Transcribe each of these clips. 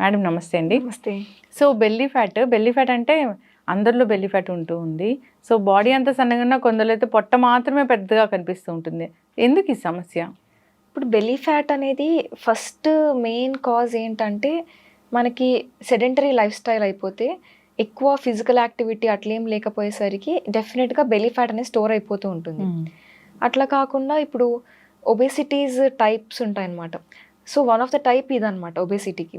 Madam నమస్తే అండి. నమస్తే. సో బెల్లీ ఫ్యాట్ అంటే అందరిలో బెల్లీ ఫ్యాట్ ఉంటూ ఉంది. సో బాడీ అంతా సన్నగా ఉన్న కొందరిలో అయితే పొట్ట మాత్రమే పెద్దగా కనిపిస్తూ ఉంటుంది. ఎందుకు ఈ సమస్య? ఇప్పుడు బెల్లీ ఫ్యాట్ అనేది ఫస్ట్ మెయిన్ కాజ్ ఏంటంటే, మనకి సెడెంటరీ లైఫ్ స్టైల్ అయిపోతే, ఎక్కువ ఫిజికల్ యాక్టివిటీ అట్లేం లేకపోయేసరికి డెఫినెట్‌గా బెల్లీ ఫ్యాట్ అనేది స్టోర్ అయిపోతూ ఉంటుంది. అట్లా కాకుండా ఇప్పుడు ఒబేసిటీస్ టైప్స్ ఉంటాయన్నమాట. So, one of the type ఇదనమాట ఒబేసిటీకి.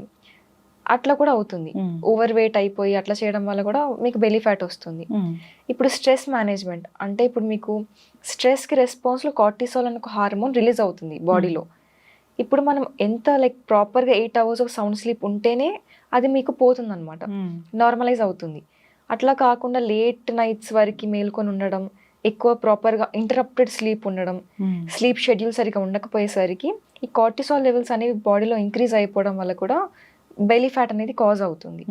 అట్లా కూడా అవుతుంది. ఓవర్ వెయిట్ అయిపోయి అట్లా చేయడం వల్ల కూడా మీకు బెల్లీ ఫ్యాట్ వస్తుంది. ఇప్పుడు స్ట్రెస్ మేనేజ్మెంట్ అంటే ఇప్పుడు మీకు స్ట్రెస్‌కి రెస్పాన్స్‌లో కార్టిసాల్ అనే ఒక హార్మోన్ రిలీజ్ అవుతుంది బాడీలో. ఇప్పుడు మనం ఎంత ప్రాపర్‌గా 8 అవర్స్ ఆఫ్ సౌండ్ స్లీప్ ఉంటేనే అది మీకు పోతుందనమాట. నార్మలైజ్ అవుతుంది. అట్లా కాకుండా లేట్ నైట్స్ వరకి మేల్కొని ఉండడం, ఎక్కువ ప్రాపర్‌గా ఇంటరప్టెడ్ స్లీప్ ఉండడం, స్లీప్ షెడ్యూల్ సరిగ్గా ఉండకపోయేసరికి ఈ కార్టిసాల్ లెవెల్స్ అనేవి బాడీలో ఇంక్రీజ్ అయిపోవడం వల్ల కూడా బెల్లీ ఫ్యాట్ అనేది కాజ్ అవుతుంది.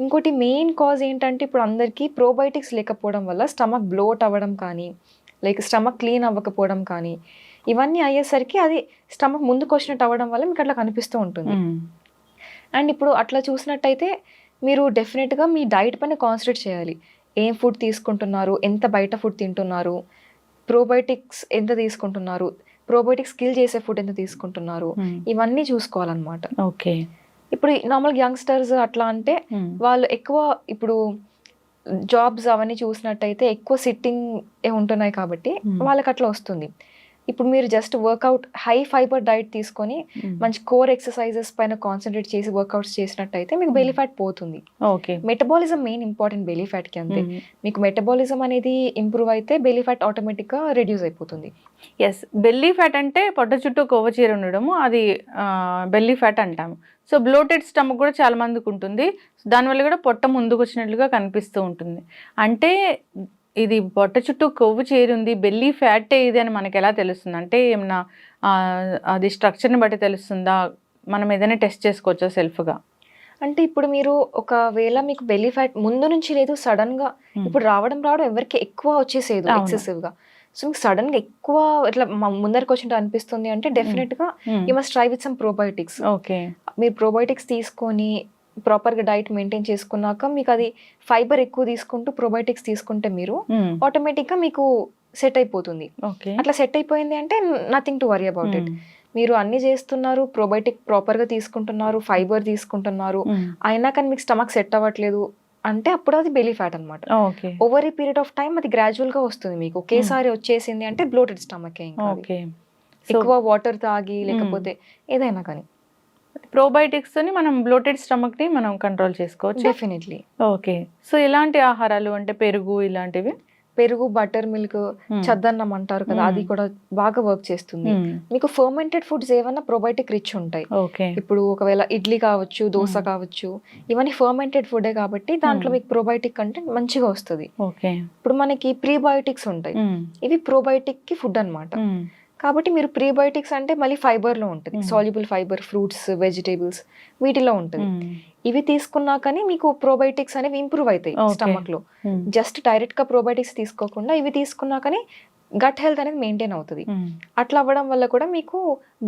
ఇంకోటి మెయిన్ కాజ్ ఏంటంటే ఇప్పుడు అందరికీ ప్రోబయోటిక్స్ లేకపోవడం వల్ల స్టమక్ బ్లోట్ అవ్వడం కానీ, స్టమక్ క్లీన్ అవ్వకపోవడం కానీ, ఇవన్నీ అయ్యేసరికి అది స్టమక్ ముందుకు వచ్చినట్టు అవ్వడం వల్ల మీకు అట్లా కనిపిస్తూ ఉంటుంది. అండ్ ఇప్పుడు అట్లా చూసినట్టయితే మీరు డెఫినెట్‌గా మీ డైట్ పైన కాన్సంట్రేట్ చేయాలి. ఏం ఫుడ్ తీసుకుంటున్నారు, ఎంత బయట ఫుడ్ తింటున్నారు, ప్రోబయోటిక్స్ ఎంత తీసుకుంటున్నారు, ప్రోబయోటిక్స్ కిల్ చేసే ఫుడ్ ఎంత తీసుకుంటున్నారు, ఇవన్నీ చూసుకోవాలన్నమాట. ఓకే. ఇప్పుడు నార్మల్ యంగ్స్టర్స్ అట్లా అంటే వాళ్ళు ఎక్కువ ఇప్పుడు జాబ్స్ అవన్నీ చూసినట్టయితే ఎక్కువ సిట్టింగ్ ఉంటున్నాయి కాబట్టి వాళ్ళకి అట్లా వస్తుంది. ఇప్పుడు మీరు just workout high fiber diet తీసుకొని మంచి కోర్ ఎక్సర్సైజెస్ పైన కాన్సన్ట్రేట్ చేసి వర్కౌట్స్ చేసినట్టయితే మీకు బెల్లీ ఫ్యాట్ పోతుంది. Okay. Metabolism main important belly ఫ్యాట్కి. అంతే మీకు మెటబాలిజం అనేది ఇంప్రూవ్ అయితే బెల్లీ ఫ్యాట్ ఆటోమేటిక్గా రెడ్యూస్ అయిపోతుంది. ఎస్, బెల్లీ ఫ్యాట్ అంటే పొట్ట చుట్టూ కొవ్వు చీర ఉండడము, అది బెల్లీ ఫ్యాట్ అంటాము. సో బ్లోటెడ్ స్టమక్ కూడా చాలా మందికి ఉంటుంది. దానివల్ల కూడా పొట్ట ముందుకు వచ్చినట్లుగా కనిపిస్తూ ఉంటుంది. అంటే ఇది పొట్ట చుట్టూ కొవ్వు చేరింది, బెల్లీ ఫ్యాట్ ఇది అని మనకి ఎలా తెలుస్తుంది? అంటే ఏమన్నా అది స్ట్రక్చర్ని బట్టి తెలుస్తుందా? మనం ఏదైనా టెస్ట్ చేసుకోవచ్చా సెల్ఫ్గా? అంటే ఇప్పుడు మీరు ఒకవేళ మీకు బెల్లీ ఫ్యాట్ ముందు నుంచి లేదు, సడన్గా ఇప్పుడు రావడం ఎవరికి ఎక్కువ వచ్చేసేది ఎక్సెసివ్గా. సో మీకు సడన్గా ఎక్కువ ఇట్లా ముందరికి వచ్చినట్టు అనిపిస్తుంది అంటే డెఫినెట్గా you must try with some probiotics. Okay. మీరు ప్రోబయోటిక్స్ తీసుకొని ప్రాపర్గా డైట్ మెయింటైన్ చేసుకున్నాక మీకు అది ఫైబర్ ఎక్కువ తీసుకుంటూ ప్రోబయోటిక్స్ తీసుకుంటే మీరు ఆటోమేటిక్గా మీకు సెట్ అయిపోతుంది. అట్లా సెట్ అయిపోయింది అంటే nothing to worry about it. మీరు అన్ని చేస్తున్నారు, ప్రోబయోటిక్ ప్రాపర్గా తీసుకుంటున్నారు, ఫైబర్ తీసుకుంటున్నారు, అయినా కానీ మీకు స్టమక్ సెట్ అవ్వట్లేదు అంటే అప్పుడు అది బెల్లీ ఫ్యాట్ అనమాట. Over a period of time అది గ్రాడ్యువల్గా వస్తుంది. మీకు ఒకేసారి వచ్చేసింది అంటే బ్లోటెడ్ స్టమక్. ఎక్కువ వాటర్ తాగి లేకపోతే ఏదైనా కానీ ప్రోబయోటిక్స్ ని మనం బ్లోటెడ్ స్టమక్ ని మనం కంట్రోల్ చేసుకోవచ్చు. డెఫినెట్లీ. ఓకే. సో ఇలాంటి ఆహారాలు అంటే పెరుగు ఇలాంటివి, పెరుగు, బటర్ మిల్క్, చద్దన్నం అంటారు కదా, అది కూడా బాగా వర్క్ చేస్తుంది. మీకు ఫర్మెంటెడ్ ఫుడ్స్ ఏమన్నా ప్రోబయోటిక్ రిచ్ ఉంటాయి. ఇప్పుడు ఒకవేళ ఇడ్లీ కావచ్చు, దోశ కావచ్చు, ఇవన్నీ ఫర్మెంటెడ్ ఫుడే కాబట్టి దాంట్లో మీకు ప్రోబయోటిక్ కంటెంట్ మంచిగా వస్తుంది. ఇప్పుడు మనకి ప్రీబయోటిక్స్ ఉంటాయి, ఇవి ప్రోబయోటిక్ కి ఫుడ్ అనమాట. కాబట్టి మీరు ప్రీబయోటిక్స్ అంటే మళ్ళీ ఫైబర్లో ఉంటుంది, సాల్యుబుల్ ఫైబర్, ఫ్రూట్స్, వెజిటేబుల్స్ వీటిలో ఉంటుంది. ఇవి తీసుకున్నా కానీ మీకు ప్రోబయోటిక్స్ అనేవి ఇంప్రూవ్ అవుతాయి స్టమక్ లో. జస్ట్ డైరెక్ట్ గా ప్రోబయోటిక్స్ తీసుకోకుండా ఇవి తీసుకున్నా కానీ గట్ హెల్త్ అనేది మెయింటైన్ అవుతుంది. అట్లా అవ్వడం వల్ల కూడా మీకు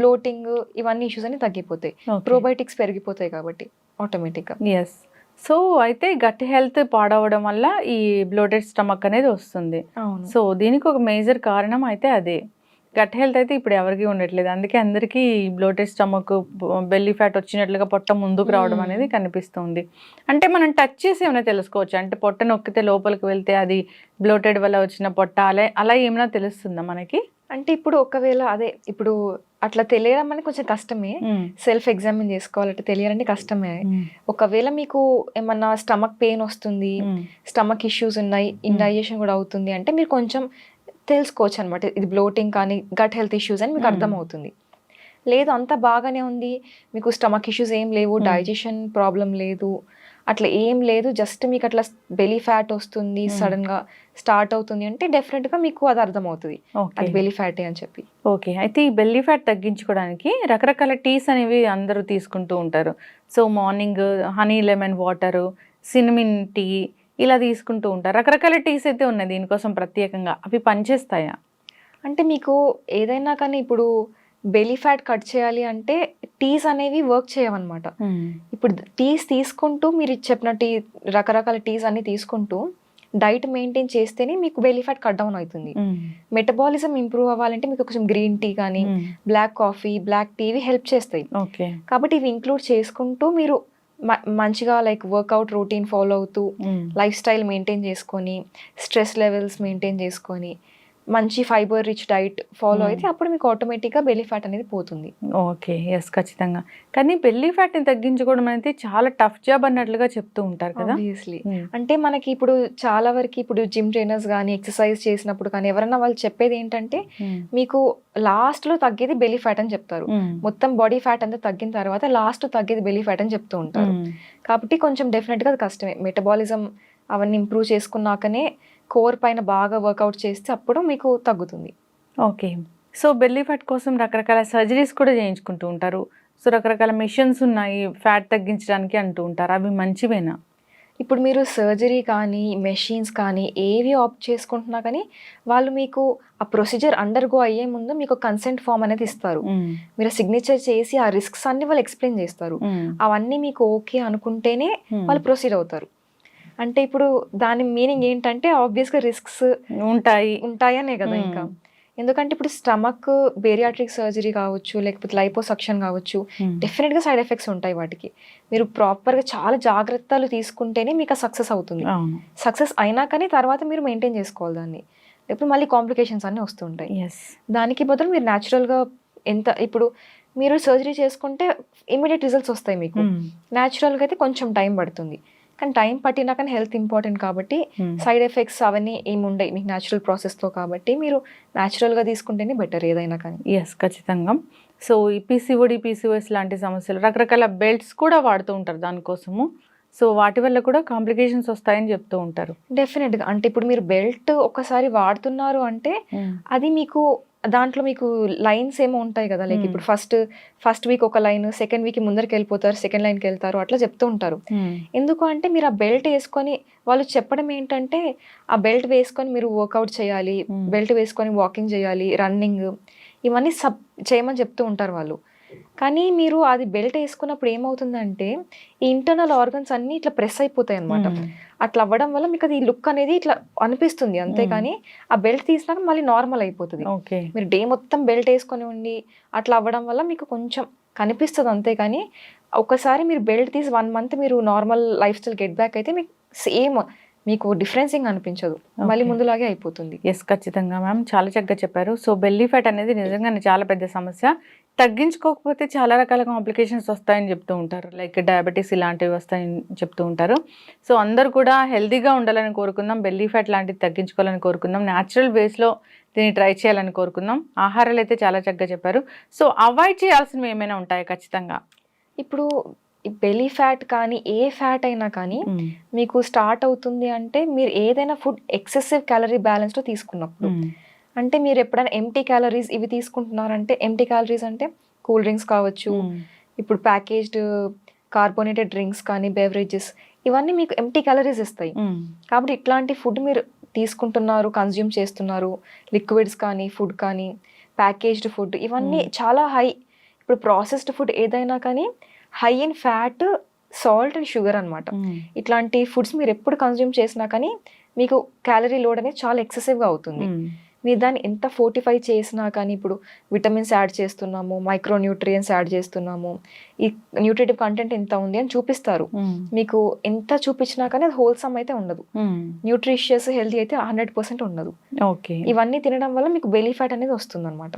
బ్లోటింగ్ ఇవన్నీ ఇష్యూస్ అనేవి తగ్గిపోతాయి, ప్రోబయోటిక్స్ పెరిగిపోతాయి కాబట్టి ఆటోమేటిక్గా. ఎస్. సో అయితే గట్ హెల్త్ పాడవడం వల్ల ఈ బ్లోటెడ్ స్టమక్ అనేది వస్తుంది. సో దీనికి ఒక మేజర్ కారణం అయితే అదే. గట్ హెల్త్ అయితే ఇప్పుడు ఎవరికి ఉండట్లేదు, అందుకే అందరికీ బ్లోటెడ్ స్టమక్, బెల్లీ ఫ్యాట్ వచ్చినట్లుగా పొట్ట ముందుకు రావడం అనేది కనిపిస్తుంది. అంటే మనం టచ్ చేసి ఏమైనా తెలుసుకోవచ్చు? అంటే పొట్ట నొక్కితే లోపలికి వెళ్తే అది బ్లోటెడ్ వల్ల వచ్చిన పొట్ట అలా ఏమైనా తెలుస్తుందా మనకి? అంటే ఇప్పుడు ఒకవేళ ఇప్పుడు అట్లా తెలియడం అనేది కొంచెం కష్టమే, సెల్ఫ్ ఎగ్జామిన్ చేసుకోవాలంటే తెలియాలంటే కష్టమే. ఒకవేళ మీకు ఏమన్నా స్టమక్ పెయిన్ వస్తుంది, స్టమక్ ఇష్యూస్ ఉన్నాయి, ఇండైజెషన్ కూడా అవుతుంది అంటే మీరు కొంచెం తెలుసుకోవచ్చు అనమాట, ఇది బ్లోటింగ్ కానీ గట్ హెల్త్ ఇష్యూస్ అని మీకు అర్థమవుతుంది. లేదు అంతా బాగానే ఉంది, మీకు స్టమక్ ఇష్యూస్ ఏం లేవు, డైజెషన్ ప్రాబ్లం లేదు, అట్లా ఏం లేదు, జస్ట్ మీకు అట్లా బెల్లీ ఫ్యాట్ వస్తుంది, సడన్ గా స్టార్ట్ అవుతుంది అంటే డెఫినెట్గా మీకు అది అర్థమవుతుంది అది బెల్లీ ఫ్యాటే అని చెప్పి. ఓకే. అయితే ఈ బెల్లీ ఫ్యాట్ తగ్గించుకోవడానికి రకరకాల టీస్ అనేవి అందరూ తీసుకుంటూ ఉంటారు. So morning honey lemon water, cinnamon tea ఇలా తీసుకుంటూ ఉంటారు. రకరకాల టీస్ అయితే ఉన్నాయి దీనికోసం ప్రత్యేకంగా, అవి పనిచేస్తాయా? అంటే మీకు ఏదైనా కానీ ఇప్పుడు బెల్లీ ఫ్యాట్ కట్ చేయాలి అంటే టీస్ అనేవి వర్క్ చేయవన్నమాట. ఇప్పుడు టీస్ తీసుకుంటూ మీరు చెప్పిన రకరకాల టీస్ అన్ని తీసుకుంటూ డైట్ మెయింటైన్ చేస్తేనే మీకు బెల్లీ ఫ్యాట్ కట్ డౌన్ అవుతుంది. మెటబాలిజం ఇంప్రూవ్ అవ్వాలంటే మీకు కొంచెం గ్రీన్ టీ కానీ బ్లాక్ కాఫీ, బ్లాక్ టీ ఇవి హెల్ప్ చేస్తాయి. కాబట్టి ఇవి ఇంక్లూడ్ చేసుకుంటూ మీరు మంచిగా లైక్ వర్కౌట్ రొటీన్ ఫాలో అవుతూ లైఫ్ స్టైల్ మెయింటైన్ చేసుకొని స్ట్రెస్ లెవెల్స్ మెయింటైన్ చేసుకొని మంచి ఫైబర్ రిచ్ డైట్ ఫాలో అయితే అప్పుడు మీకు ఆటోమేటిక్గా బెల్లీ ఫ్యాట్ అనేది పోతుంది. ఓకే, ఎస్, ఖచ్చితంగా. కానీ బెల్లీ ఫ్యాట్ని తగ్గించుకోవడం అనేది చాలా టఫ్ జాబ్ అన్నట్లుగా చెప్తూ ఉంటారు కదా. ఆబ్వియస్లీ అంటే మనకి ఇప్పుడు చాలా వరకు ఇప్పుడు జిమ్ ట్రైనర్స్ కానీ ఎక్సర్సైజ్ చేసినప్పుడు కానీ ఎవరైనా వాళ్ళు చెప్పేది ఏంటంటే మీకు లాస్ట్లో తగ్గేది బెల్లీ ఫ్యాట్ అని చెప్తారు. మొత్తం బాడీ ఫ్యాట్ అంతా తగ్గిన తర్వాత లాస్ట్ తగ్గేది బెల్లీ ఫ్యాట్ అని చెప్తూ ఉంటారు. కాబట్టి కొంచెం డెఫినెట్గా అది కష్టమే. మెటబాలిజం అవన్నీ ఇంప్రూవ్ చేసుకున్నాకనే కోర్ పైన బాగా వర్కౌట్ చేస్తే అప్పుడు మీకు తగ్గుతుంది. ఓకే, సో బెల్లీ ఫ్యాట్ కోసం రకరకాల సర్జరీస్ కూడా చేయించుకుంటూ ఉంటారు. సో రకరకాల మిషన్స్ ఉన్నాయి ఫ్యాట్ తగ్గించడానికి అంటూ ఉంటారు, అవి మంచివేనా? ఇప్పుడు మీరు సర్జరీ కానీ మెషిన్స్ కానీ ఏవి ఆప్ట్ చేసుకుంటున్నా కానీ వాళ్ళు మీకు ఆ ప్రొసీజర్ అండర్గో అయ్యే ముందు మీకు కన్సెంట్ ఫామ్ అనేది ఇస్తారు. మీరు సిగ్నేచర్ చేసి ఆ రిస్క్స్ అన్ని వాళ్ళు ఎక్స్ప్లెయిన్ చేస్తారు. అవన్నీ మీకు ఓకే అనుకుంటేనే వాళ్ళు ప్రొసీడ్ అవుతారు. అంటే ఇప్పుడు దాని మీనింగ్ ఏంటంటే ఆబ్వియస్గా రిస్క్స్ ఉంటాయనే కదా. ఇంకా ఎందుకంటే ఇప్పుడు స్టమక్ బేరియాట్రిక్ సర్జరీ కావచ్చు లేకపోతే లైపోసక్షన్ కావచ్చు, డెఫినెట్గా సైడ్ ఎఫెక్ట్స్ ఉంటాయి వాటికి. మీరు ప్రాపర్గా చాలా జాగ్రత్తలు తీసుకుంటేనే మీకు సక్సెస్ అవుతుంది. సక్సెస్ అయినా కానీ తర్వాత మీరు మెయింటైన్ చేసుకోవాలి దాన్ని, లేకపోతే మళ్ళీ కాంప్లికేషన్స్ అన్నీ వస్తుంటాయి. దానికి బదులు మీరు న్యాచురల్గా ఇప్పుడు మీరు సర్జరీ చేసుకుంటే ఇమీడియట్ రిజల్ట్స్ వస్తాయి మీకు. న్యాచురల్గా అయితే కొంచెం టైం పడుతుంది, కానీ టైం పట్టినా కానీ హెల్త్ ఇంపార్టెంట్ కాబట్టి సైడ్ ఎఫెక్ట్స్ అవన్నీ ఏమి ఉండవు మీకు న్యాచురల్ ప్రాసెస్తో. కాబట్టి మీరు న్యాచురల్గా తీసుకుంటేనే బెటర్ ఏదైనా కానీ. ఎస్, ఖచ్చితంగా. సో ఈ పీసీఓడి, పీసీఓఎస్ లాంటి సమస్యలు రకరకాల బెల్ట్స్ కూడా వాడుతూ ఉంటారు దానికోసము. సో వాటి వల్ల కూడా కాంప్లికేషన్స్ వస్తాయని చెప్తూ ఉంటారు. డెఫినెట్గా అంటే ఇప్పుడు మీరు బెల్ట్ ఒకసారి వాడుతున్నారు అంటే అది మీకు దాంట్లో మీకు లైన్స్ ఏమో ఉంటాయి కదా. లైక్ ఇప్పుడు ఫస్ట్ వీక్ ఒక లైన్, సెకండ్ వీక్ ముందరికి వెళ్ళిపోతారు, సెకండ్ లైన్కి వెళ్తారు, అట్లా చెప్తూ ఉంటారు. ఎందుకు అంటే మీరు ఆ బెల్ట్ వేసుకొని వాళ్ళు చెప్పడం ఏంటంటే ఆ బెల్ట్ వేసుకొని మీరు వర్కౌట్ చేయాలి, బెల్ట్ వేసుకొని వాకింగ్ చేయాలి, రన్నింగ్ ఇవన్నీ చేయమని చెప్తూ ఉంటారు వాళ్ళు. కానీ మీరు అది బెల్ట్ వేసుకున్నప్పుడు ఏమవుతుందంటే ఈ ఇంటర్నల్ ఆర్గన్స్ అన్నీ ఇట్లా ప్రెస్ అయిపోతాయి అనమాట. అట్లా అవ్వడం వల్ల మీకు అది లుక్ అనేది ఇట్లా అనిపిస్తుంది, అంతేకాని ఆ బెల్ట్ తీసినాక మళ్ళీ నార్మల్ అయిపోతుంది. మీరు డే మొత్తం బెల్ట్ వేసుకొని ఉండి అట్లా అవ్వడం వల్ల మీకు కొంచెం కనిపిస్తుంది, అంతేకాని ఒకసారి మీరు బెల్ట్ తీసి 1 month మీరు normal life style get back అయితే మీకు సేమ్ మీకు డిఫరెన్సింగ్ అనిపించదు, మళ్ళీ ముందులాగే అయిపోతుంది. ఎస్, ఖచ్చితంగా మ్యామ్, చాలా చక్కగా చెప్పారు. సో బెల్లీ ఫ్యాట్ అనేది నిజంగానే చాలా పెద్ద సమస్య. తగ్గించుకోకపోతే చాలా రకాల కాంప్లికేషన్స్ వస్తాయని చెప్తూ ఉంటారు, లైక్ డయాబెటీస్ ఇలాంటివి వస్తాయని చెప్తూ ఉంటారు. సో అందరూ కూడా హెల్తీగా ఉండాలని కోరుకుందాం, బెల్లీ ఫ్యాట్ లాంటివి తగ్గించుకోవాలని కోరుకుందాం, న్యాచురల్ వేస్లో దీన్ని ట్రై చేయాలని కోరుకుందాం. ఆహారాలు అయితే చాలా చక్కగా చెప్పారు. సో అవాయిడ్ చేయాల్సినవి ఏమైనా ఉంటాయా ఖచ్చితంగా? ఇప్పుడు ఈ బెల్లీ ఫ్యాట్ కానీ ఏ ఫ్యాట్ అయినా కానీ మీకు స్టార్ట్ అవుతుంది అంటే మీరు ఏదైనా ఫుడ్ ఎక్సెసివ్ క్యాలరీ బ్యాలెన్స్లో తీసుకున్నప్పుడు, అంటే మీరు ఎప్పుడైనా ఎంటీ క్యాలరీస్ ఇవి తీసుకుంటున్నారంటే, ఎంటీ క్యాలరీస్ అంటే కూల్ డ్రింక్స్ కావచ్చు, ఇప్పుడు ప్యాకేజ్డ్ కార్బోనేటెడ్ డ్రింక్స్ కానీ బెవరేజెస్ ఇవన్నీ మీకు ఎంటీ క్యాలరీస్ ఇస్తాయి. కాబట్టి ఇట్లాంటి ఫుడ్ మీరు తీసుకుంటున్నారు, కన్జ్యూమ్ చేస్తున్నారు, లిక్విడ్స్ కానీ ఫుడ్ కానీ ప్యాకేజ్డ్ ఫుడ్ ఇవన్నీ చాలా హై. ఇప్పుడు ప్రాసెస్డ్ ఫుడ్ ఏదైనా కానీ high in fat, salt and sugar అనమాట. ఇట్లాంటి ఫుడ్స్ మీరు ఎప్పుడు కన్జ్యూమ్ చేసినా కానీ మీకు క్యాలరీ లోడ్ అనేది చాలా ఎక్సెసివ్గా అవుతుంది. మీరు దాన్ని ఎంత ఫోర్టిఫై చేసినా కానీ, ఇప్పుడు విటమిన్స్ యాడ్ చేస్తున్నాము, మైక్రో న్యూట్రియన్స్ యాడ్ చేస్తున్నాము, ఈ న్యూట్రిటివ్ కంటెంట్ ఎంత ఉంది అని చూపిస్తారు. మీకు ఎంత చూపించినా కానీ అది హోల్సమ్ అయితే ఉండదు, న్యూట్రిషియస్ హెల్తీ అయితే 100% ఉండదు. ఇవన్నీ తినడం వల్ల మీకు బెల్లీ ఫ్యాట్ అనేది వస్తుంది అనమాట.